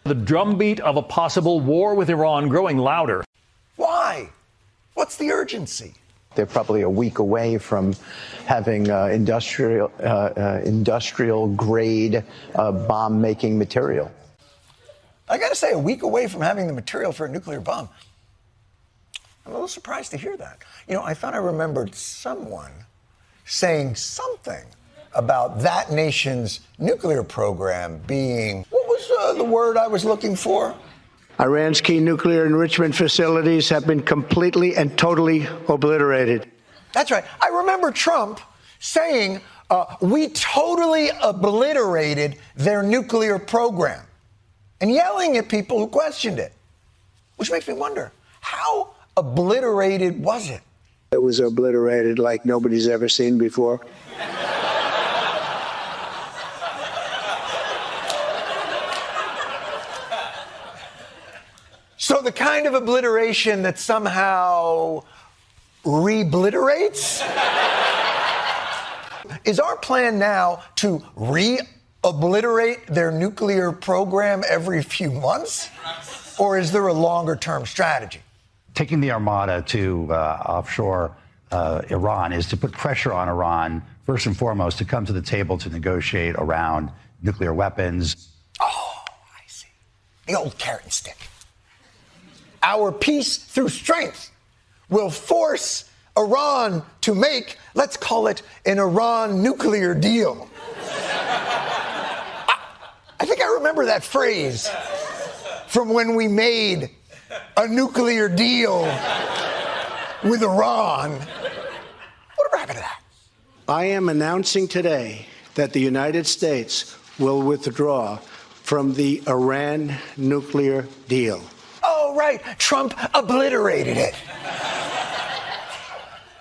The drumbeat of a possible war with Iran growing louder. Why? What's the urgency? They're probably a week away from having industrial grade bomb making material. I got to say, a week away from having the material for a nuclear bomb. I'm a little surprised to hear that. You know, I thought I remembered someone saying something about that nation's nuclear program being, what was the word I was looking for? Iran's key nuclear enrichment facilities have been completely and totally obliterated. That's right. I remember Trump saying, we totally obliterated their nuclear program, and yelling at people who questioned it, which makes me wonder, how obliterated was it? It was obliterated like nobody's ever seen before. So the kind of obliteration that somehow re-obliterates? Is our plan now to re-obliterate their nuclear program every few months? Or is there a longer-term strategy? Taking the Armada to offshore Iran is to put pressure on Iran, first and foremost, to come to the table to negotiate around nuclear weapons. Oh, I see. The old carrot and stick. Our peace through strength will force Iran to make, let's call it, an Iran nuclear deal. I think I remember that phrase from when we made a nuclear deal with Iran. Whatever happened to that? I am announcing today that the United States will withdraw from the Iran nuclear deal. Oh, right. Trump obliterated it.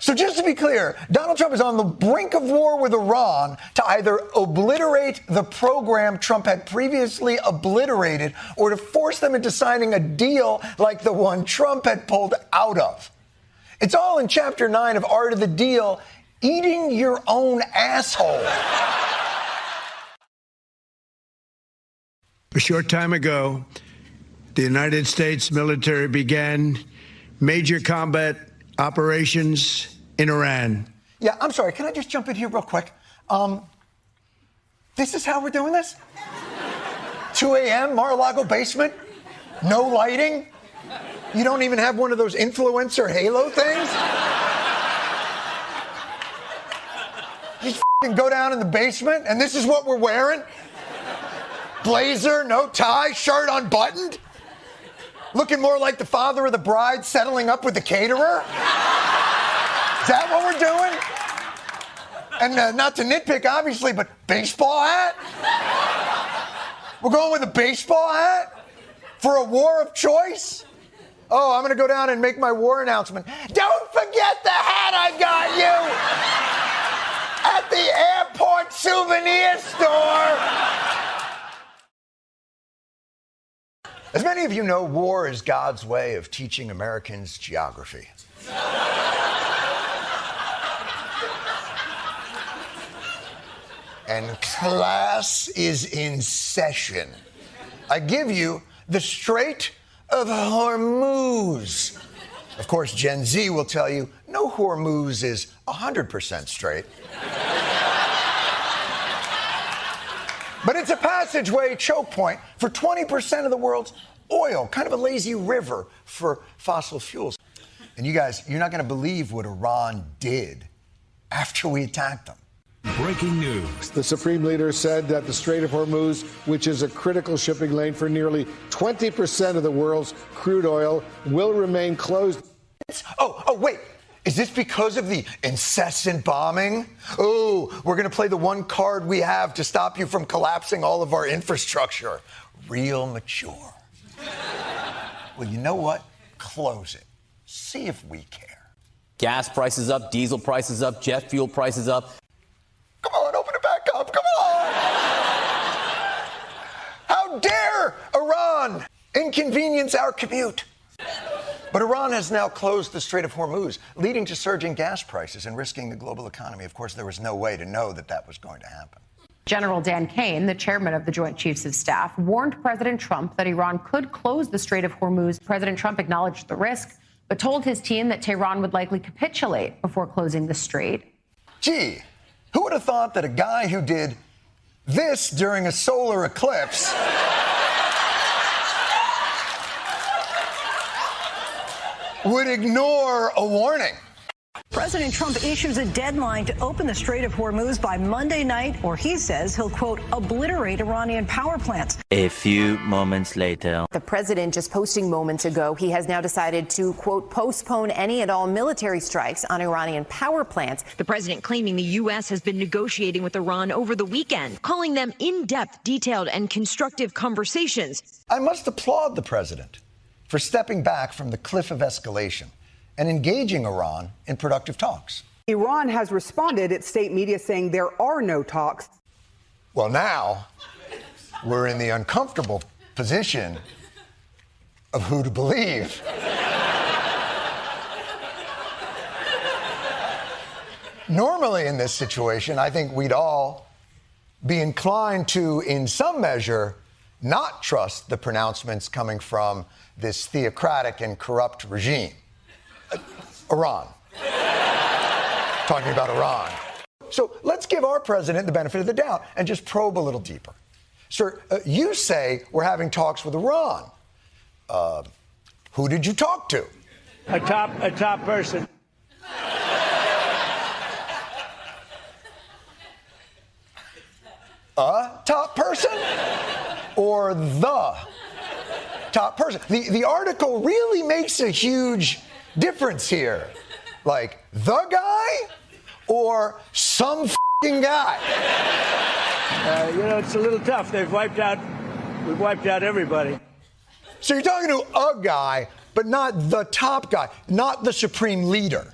So just to be clear, Donald Trump is on the brink of war with Iran to either obliterate the program Trump had previously obliterated or to force them into signing a deal like the one Trump had pulled out of. It's all in Chapter 9 of Art of the Deal, eating your own asshole. A short time ago, the United States military began major combat operations in Iran. Yeah, I'm sorry. Can I just jump in here real quick? This is how we're doing this? 2 a.m., Mar-a-Lago basement? No lighting? You don't even have one of those influencer halo things? You just go down in the basement, and this is what we're wearing? Blazer, no tie, shirt unbuttoned? Looking more like the father of the bride settling up with the caterer? Is that what we're doing? And not to nitpick, obviously, but baseball hat? We're going with a baseball hat? For a war of choice? Oh, I'm going to go down and make my war announcement. Don't forget the hat I got you at the airport souvenir store. As many of you know, war is God's way of teaching Americans geography. And class is in session. I give you the Strait of Hormuz. Of course, Gen Z will tell you, no Hormuz is 100% straight. But it's a passageway choke point for 20% of the world's oil, kind of a lazy river for fossil fuels. And you guys, you're not going to believe what Iran did after we attacked them. Breaking news. The Supreme Leader said that the Strait of Hormuz, which is a critical shipping lane for nearly 20% of the world's crude oil, will remain closed. Oh, wait. Is this because of the incessant bombing? Oh, we're going to play the one card we have to stop you from collapsing all of our infrastructure. Real mature. Well, you know what? Close it. See if we care. Gas prices up, diesel prices up, jet fuel prices up. Come on, open it back up. Come on. How dare Iran inconvenience our commute? But Iran has now closed the Strait of Hormuz, leading to surging gas prices and risking the global economy. Of course, there was no way to know that that was going to happen. General Dan Kane, the chairman of the Joint Chiefs of Staff, warned President Trump that Iran could close the Strait of Hormuz. President Trump acknowledged the risk, but told his team that Tehran would likely capitulate before closing the strait. Gee, who would have thought that a guy who did this during a solar eclipse would ignore a warning? President Trump issues a deadline to open the Strait of Hormuz by Monday night, or he says he'll, quote, obliterate Iranian power plants. A few moments later. The president just posting moments ago, he has now decided to, quote, postpone any and all military strikes on Iranian power plants. The president claiming the U.S. has been negotiating with Iran over the weekend, calling them in-depth, detailed, and constructive conversations. I must applaud the president for stepping back from the cliff of escalation and engaging Iran in productive talks. Iran has responded, its state media saying there are no talks. Well, now we're in the uncomfortable position of who to believe. Normally in this situation, I think we'd all be inclined to, in some measure, not trust the pronouncements coming from this theocratic and corrupt regime. Iran. Talking about Iran. So let's give our president the benefit of the doubt and just probe a little deeper. Sir, you say we're having talks with Iran. Who did you talk to? A top person. A top person? Or the top person? The article really makes a huge difference here. Like, the guy or some f***ing guy? It's a little tough. We've wiped out everybody. So you're talking to a guy, but not the top guy, not the supreme leader.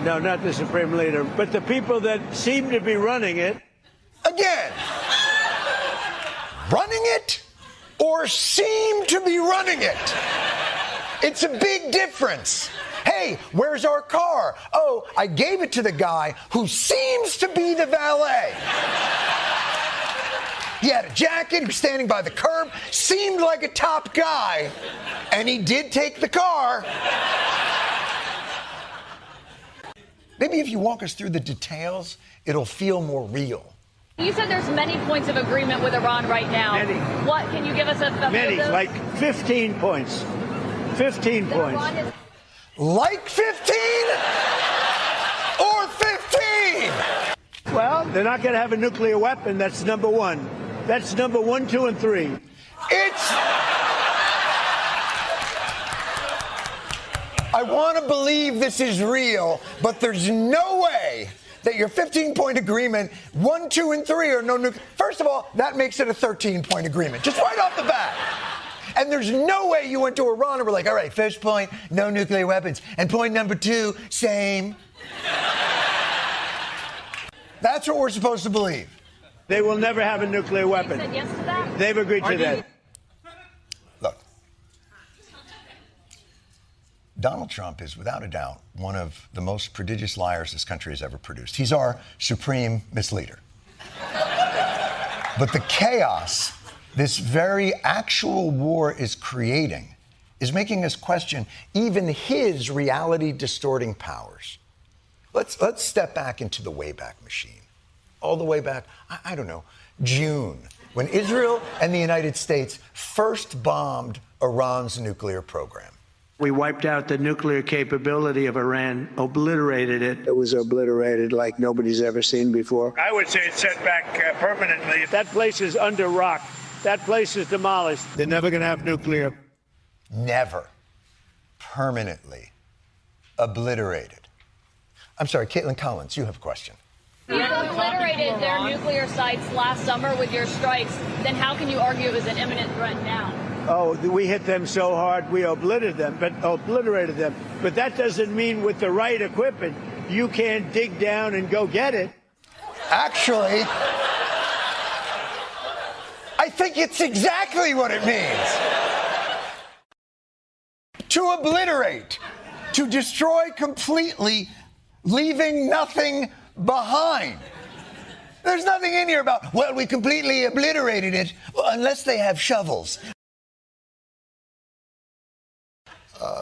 No, not the supreme leader, but the people that seem to be running it. Again, running it or seem to be running it? It's a big difference. Hey, where's our car? Oh, I gave it to the guy who seems to be the valet. He had a jacket, he was standing by the curb, seemed like a top guy, and he did take the car. Maybe if you walk us through the details, it'll feel more real. You said there's many points of agreement with Iran right now. Many. What, can you give us a Many, like 15 points. 15 points. Like 15? Or 15? Well, they're not going to have a nuclear weapon. That's number one. That's number 1, 2, and 3. I want to believe this is real, but there's no way that your 15-point agreement, 1, 2, and 3 are no nuclear. First of all, that makes it a 13-point agreement, just right off the bat. And there's no way you went to Iran and were like, all right, first point, no nuclear weapons. And point number 2, same. That's what we're supposed to believe. They will never have a nuclear weapon. You said yes to that? They've agreed to that. Look, Donald Trump is without a doubt one of the most prodigious liars this country has ever produced. He's our supreme misleader. But the chaos this very actual war is creating is making us question even his reality-distorting powers. Let's step back into the Wayback Machine. All the way back, I don't know, June, when Israel and the United States first bombed Iran's nuclear program. We wiped out the nuclear capability of Iran, obliterated it. It was obliterated like nobody's ever seen before. I would say it's set back permanently. That place is under rock. That place is demolished. They're never going to have nuclear. Never. Permanently. Obliterated. I'm sorry, Caitlin Collins, you have a question. You obliterated their nuclear sites last summer with your strikes. Then how can you argue it was an imminent threat now? Oh, we hit them so hard, we obliterated them. But that doesn't mean with the right equipment, you can't dig down and go get it. Actually, I think it's exactly what it means. To obliterate, to destroy completely, leaving nothing behind. There's nothing in here about, well, we completely obliterated it, unless they have shovels.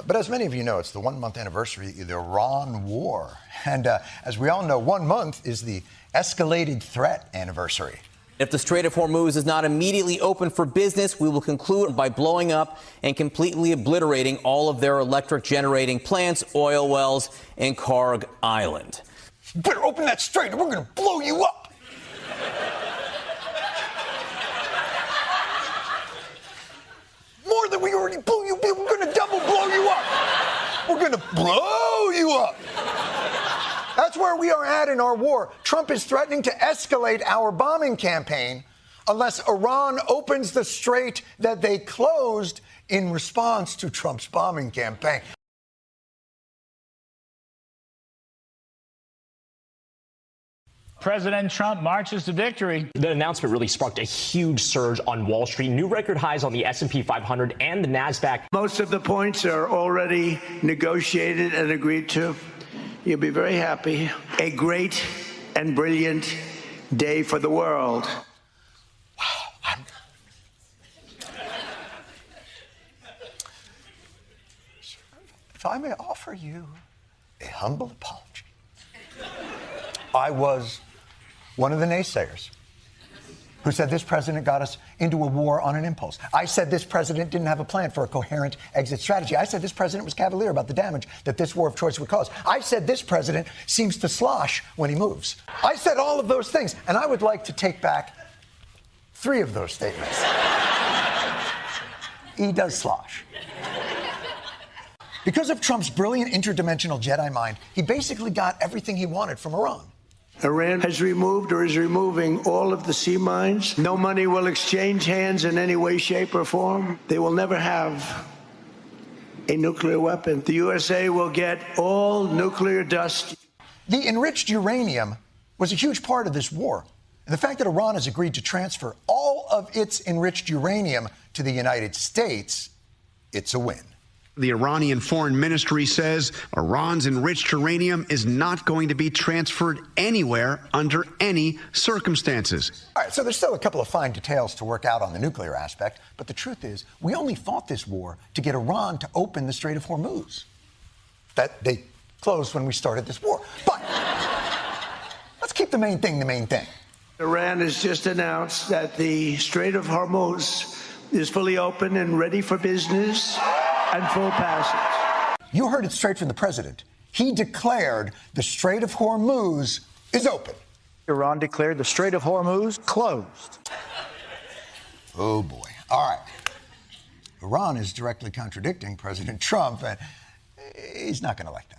But as many of you know, it's the 1 month anniversary of the Iran war. And as we all know, 1 month is the escalated threat anniversary. If the Strait of Hormuz is not immediately open for business, we will conclude by blowing up and completely obliterating all of their electric generating plants, oil wells, and Karg Island. You better open that strait or we're going to blow you up. More than we already blew you up. We're going to double blow you up. We're going to blow you up. That's where we are at in our war. Trump is threatening to escalate our bombing campaign unless Iran opens the strait that they closed in response to Trump's bombing campaign. President Trump marches to victory. The announcement really sparked a huge surge on Wall Street. New record highs on the S&P 500 and the NASDAQ. Most of the points are already negotiated and agreed to. You'll be very happy. A great and brilliant day for the world. Wow. If I may offer you a humble apology. I was one of the naysayers who said this president got us into a war on an impulse. I said this president didn't have a plan for a coherent exit strategy. I said this president was cavalier about the damage that this war of choice would cause. I said this president seems to slosh when he moves. I said all of those things, and I would like to take back 3 of those statements. He does slosh. Because of Trump's brilliant interdimensional Jedi mind, he basically got everything he wanted from Iran. Iran has removed or is removing all of the sea mines. No money will exchange hands in any way, shape, or form. They will never have a nuclear weapon. The USA will get all nuclear dust. The enriched uranium was a huge part of this war. And the fact that Iran has agreed to transfer all of its enriched uranium to the United States, it's a win. The Iranian Foreign Ministry says Iran's enriched uranium is not going to be transferred anywhere under any circumstances. All right, so there's still a couple of fine details to work out on the nuclear aspect, but the truth is we only fought this war to get Iran to open the Strait of Hormuz. That they closed when we started this war. But let's keep the main thing the main thing. Iran has just announced that the Strait of Hormuz is fully open and ready for business and full passage. You heard it straight from the president. He declared the Strait of Hormuz is open. Iran declared the Strait of Hormuz closed. Oh, boy. All right. Iran is directly contradicting President Trump, and he's not going to like that.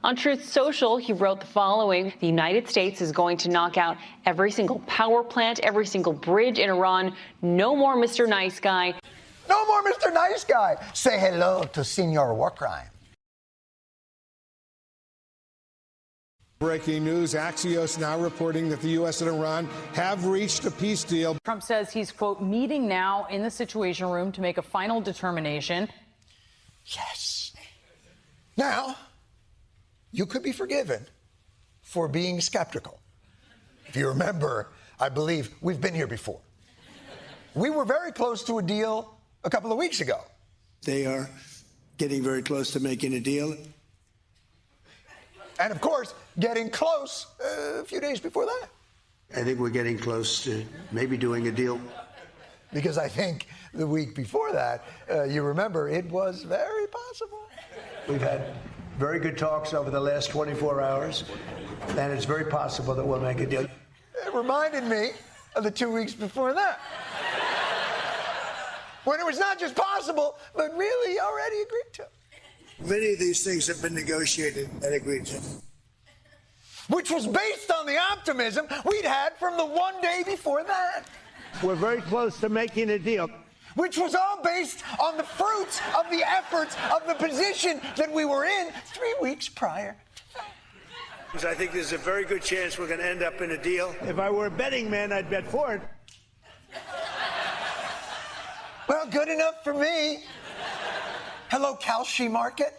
On Truth Social, he wrote the following: the United States is going to knock out every single power plant, every single bridge in Iran. No more Mr. Nice Guy. No more Mr. Nice Guy. Say hello to Senor War Crime. Breaking news, Axios now reporting that the U.S. and Iran have reached a peace deal. Trump says he's, quote, meeting now in the Situation Room to make a final determination. Yes. Now, you could be forgiven for being skeptical. If you remember, I believe we've been here before. We were very close to a deal a couple of weeks ago. They are getting very close to making a deal. And of course, getting close a few days before that. I think we're getting close to maybe doing a deal. Because I think the week before that, you remember, it was very possible. We've had very good talks over the last 24 hours, and it's very possible that we'll make a deal. It reminded me of the 2 weeks before that. When it was not just possible, but really already agreed to. Many of these things have been negotiated and agreed to. Which was based on the optimism we'd had from the one day before that. We're very close to making a deal. Which was all based on the fruits of the efforts of the position that we were in 3 weeks prior. I think there's a very good chance we're going to end up in a deal. If I were a betting man, I'd bet for it. Well, good enough for me. Hello, Kalshi Market.